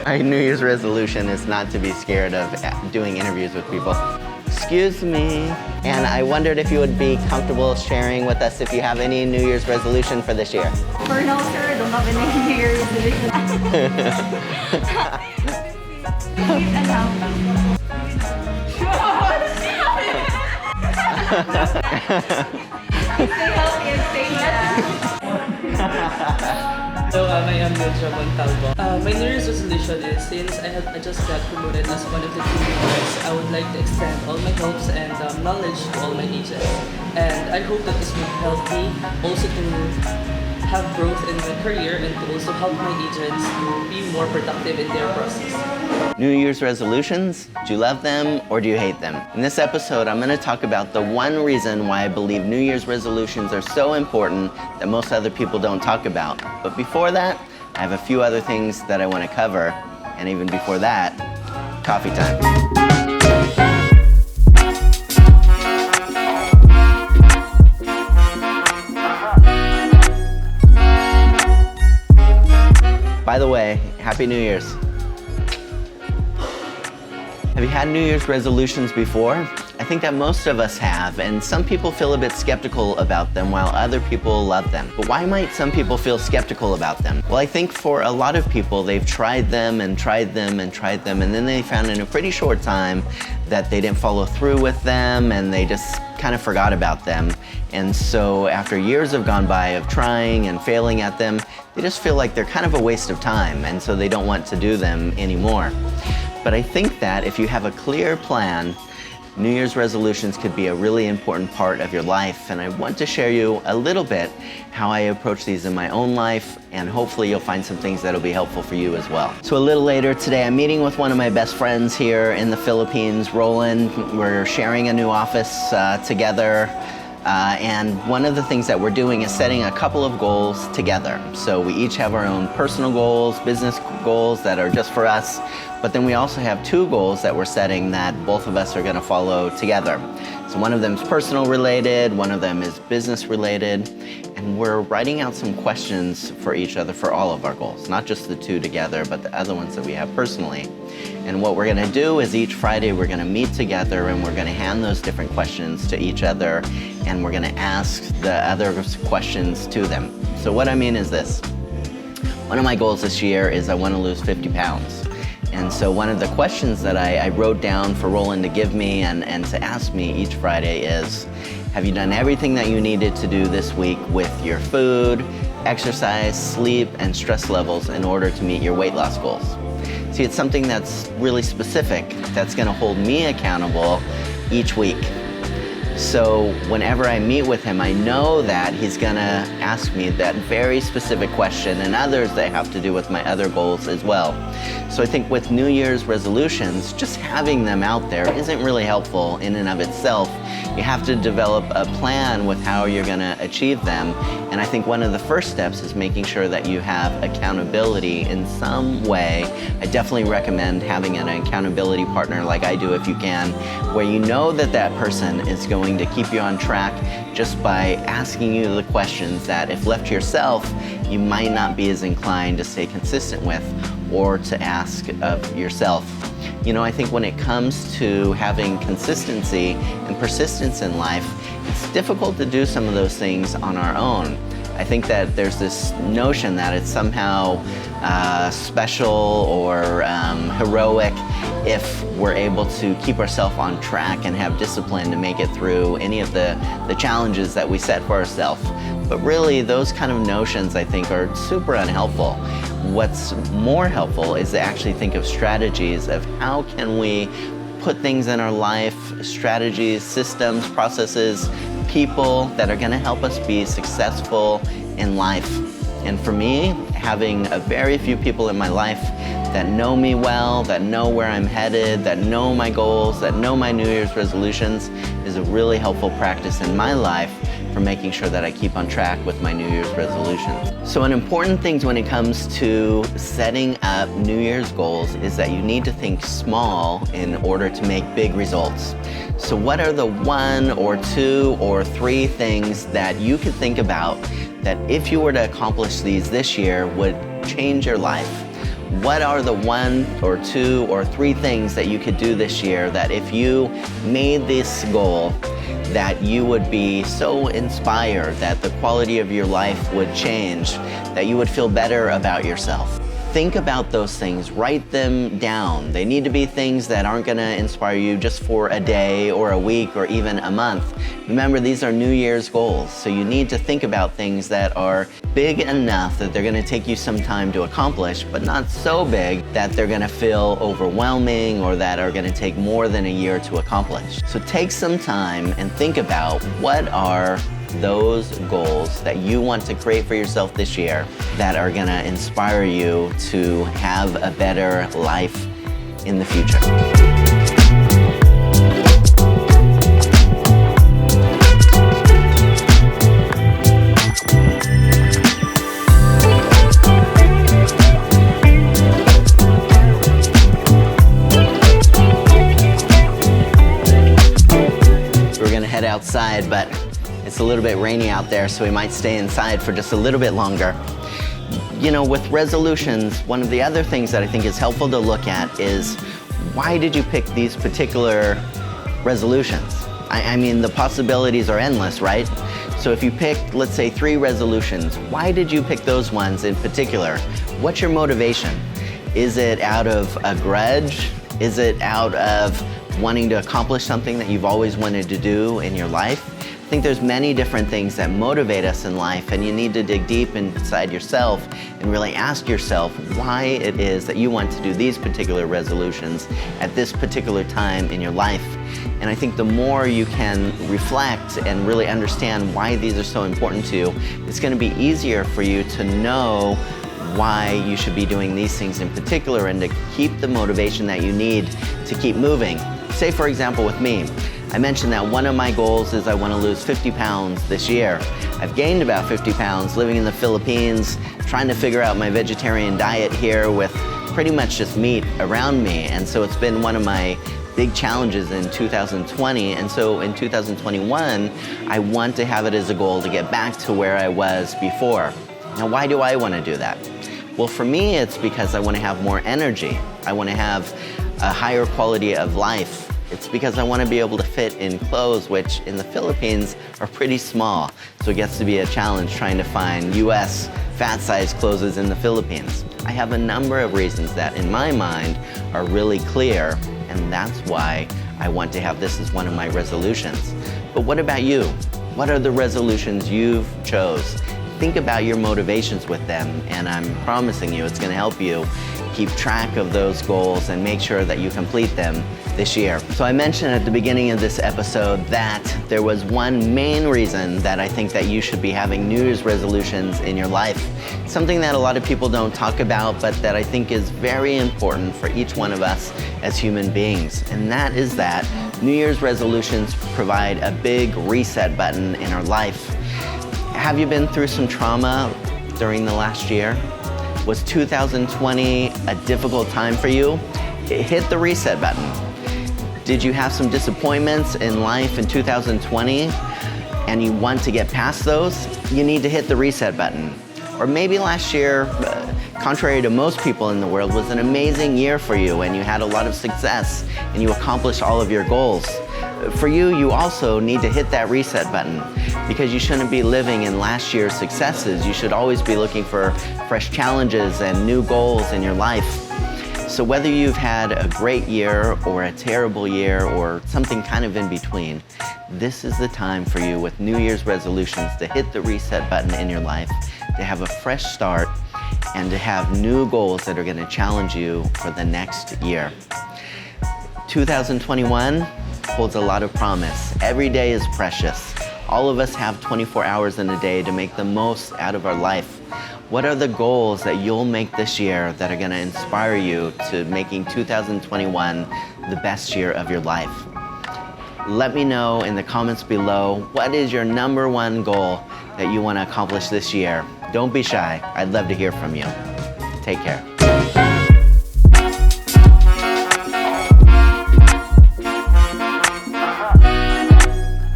My New Year's resolution is not to be scared of doing interviews with people. Excuse me. And I wondered if you would be comfortable sharing with us if you have any New Year's resolution for this year. For now, sir, I don't have any New Year's resolution. Stay healthy and stay So, I am Medyo Montalvo. My New Year's resolution is, since I just got promoted as one of the team members, I would like to extend all my hopes and knowledge to all my agents. And I hope that this will help me also to have growth in my career and to also help my agents to be more productive in their process. New Year's resolutions, do you love them or do you hate them? In this episode, I'm going to talk about the one reason why I believe New Year's resolutions are so important that most other people don't talk about. But before that, I have a few other things that I want to cover. And even before that, coffee time. By the way, Happy New Year's. Have you had New Year's resolutions before? I think that most of us have, and some people feel a bit skeptical about them while other people love them. But why might some people feel skeptical about them? Well, I think for a lot of people, they've tried them and tried them and tried them, and then they found in a pretty short time that they didn't follow through with them and they just kind of forgot about them. And so after years have gone by of trying and failing at them, they just feel like they're kind of a waste of time, and so they don't want to do them anymore. But I think that if you have a clear plan, New Year's resolutions could be a really important part of your life, and I want to share you a little bit how I approach these in my own life, and hopefully you'll find some things that'll be helpful for you as well. So a little later today, I'm meeting with one of my best friends here in the Philippines, Roland. We're sharing a new office together. And one of the things that we're doing is setting a couple of goals together. So we each have our own personal goals, business goals that are just for us, but then we also have two goals that we're setting that both of us are going to follow together. So one of them is personal related, one of them is business related, and we're writing out some questions for each other for all of our goals, not just the two together, but the other ones that we have personally. And what we're going to do is each Friday we're going to meet together and we're going to hand those different questions to each other, and we're going to ask the other questions to them. So what I mean is this. One of my goals this year is I want to lose 50 pounds. And so one of the questions that I wrote down for Roland to give me and to ask me each Friday is, have you done everything that you needed to do this week with your food, exercise, sleep, and stress levels in order to meet your weight loss goals? See, it's something that's really specific, that's going to hold me accountable each week. So whenever I meet with him, I know that he's going to ask me that very specific question and others that have to do with my other goals as well. So I think with New Year's resolutions, just having them out there isn't really helpful in and of itself. You have to develop a plan with how you're going to achieve them. And I think one of the first steps is making sure that you have accountability in some way. I definitely recommend having an accountability partner like I do if you can, where you know that that person is going to keep you on track just by asking you the questions that if left to yourself, you might not be as inclined to stay consistent with or to ask of yourself. You know, I think when it comes to having consistency and persistence in life, it's difficult to do some of those things on our own. I think that there's this notion that it's somehow special or heroic if we're able to keep ourselves on track and have discipline to make it through any of the challenges that we set for ourselves. But really, those kind of notions, I think, are super unhelpful. What's more helpful is to actually think of strategies of how can we put things in our life, strategies, systems, processes, people that are going to help us be successful in life. And for me, having a very few people in my life that know me well, that know where I'm headed, that know my goals, that know my New Year's resolutions is a really helpful practice in my life for making sure that I keep on track with my New Year's resolutions. So an important thing when it comes to setting up New Year's goals is that you need to think small in order to make big results. So what are the 1 or 2 or 3 things that you could think about that if you were to accomplish these this year would change your life? What are the 1 or 2 or 3 things that you could do this year that if you made this goal, that you would be so inspired that the quality of your life would change, that you would feel better about yourself? Think about those things, write them down. They need to be things that aren't gonna inspire you just for a day or a week or even a month. Remember, these are New Year's goals, so you need to think about things that are big enough that they're gonna take you some time to accomplish, but not so big that they're gonna feel overwhelming or that are gonna take more than a year to accomplish. So take some time and think about what are those goals that you want to create for yourself this year that are gonna inspire you to have a better life in the future. We're gonna head outside, but it's a little bit rainy out there, so we might stay inside for just a little bit longer. You know, with resolutions, one of the other things that I think is helpful to look at is why did you pick these particular resolutions? I mean, the possibilities are endless, right? So if you picked, let's say, 3 resolutions, why did you pick those ones in particular? What's your motivation? Is it out of a grudge? Is it out of wanting to accomplish something that you've always wanted to do in your life? I think there's many different things that motivate us in life, and you need to dig deep inside yourself and really ask yourself why it is that you want to do these particular resolutions at this particular time in your life. And I think the more you can reflect and really understand why these are so important to you, it's going to be easier for you to know why you should be doing these things in particular and to keep the motivation that you need to keep moving. Say, for example, with me, I mentioned that one of my goals is I want to lose 50 pounds this year. I've gained about 50 pounds living in the Philippines, trying to figure out my vegetarian diet here with pretty much just meat around me. And so it's been one of my big challenges in 2020. And so in 2021, I want to have it as a goal to get back to where I was before. Now, why do I want to do that? Well, for me, it's because I want to have more energy. I want to have a higher quality of life. It's because I want to be able to fit in clothes, which in the Philippines are pretty small. So it gets to be a challenge trying to find US fat-sized clothes in the Philippines. I have a number of reasons that in my mind are really clear, and that's why I want to have this as one of my resolutions. But what about you? What are the resolutions you've chose? Think about your motivations with them, and I'm promising you it's going to help you keep track of those goals and make sure that you complete them this year. So I mentioned at the beginning of this episode that there was one main reason that I think that you should be having New Year's resolutions in your life. Something that a lot of people don't talk about, but that I think is very important for each one of us as human beings. And that is that New Year's resolutions provide a big reset button in our life. Have you been through some trauma during the last year? Was 2020 a difficult time for you? Hit the reset button. Did you have some disappointments in life in 2020 and you want to get past those? You need to hit the reset button. Or maybe last year, contrary to most people in the world, was an amazing year for you and you had a lot of success and you accomplished all of your goals. For you, you also need to hit that reset button because you shouldn't be living in last year's successes. You should always be looking for fresh challenges and new goals in your life. So whether you've had a great year or a terrible year or something kind of in between, this is the time for you with New Year's resolutions to hit the reset button in your life, to have a fresh start, and to have new goals that are going to challenge you for the next year. 2021 holds a lot of promise. Every day is precious. All of us have 24 hours in a day to make the most out of our life. What are the goals that you'll make this year that are going to inspire you to making 2021 the best year of your life? Let me know in the comments below, what is your #1 goal that you want to accomplish this year? Don't be shy. I'd love to hear from you. Take care.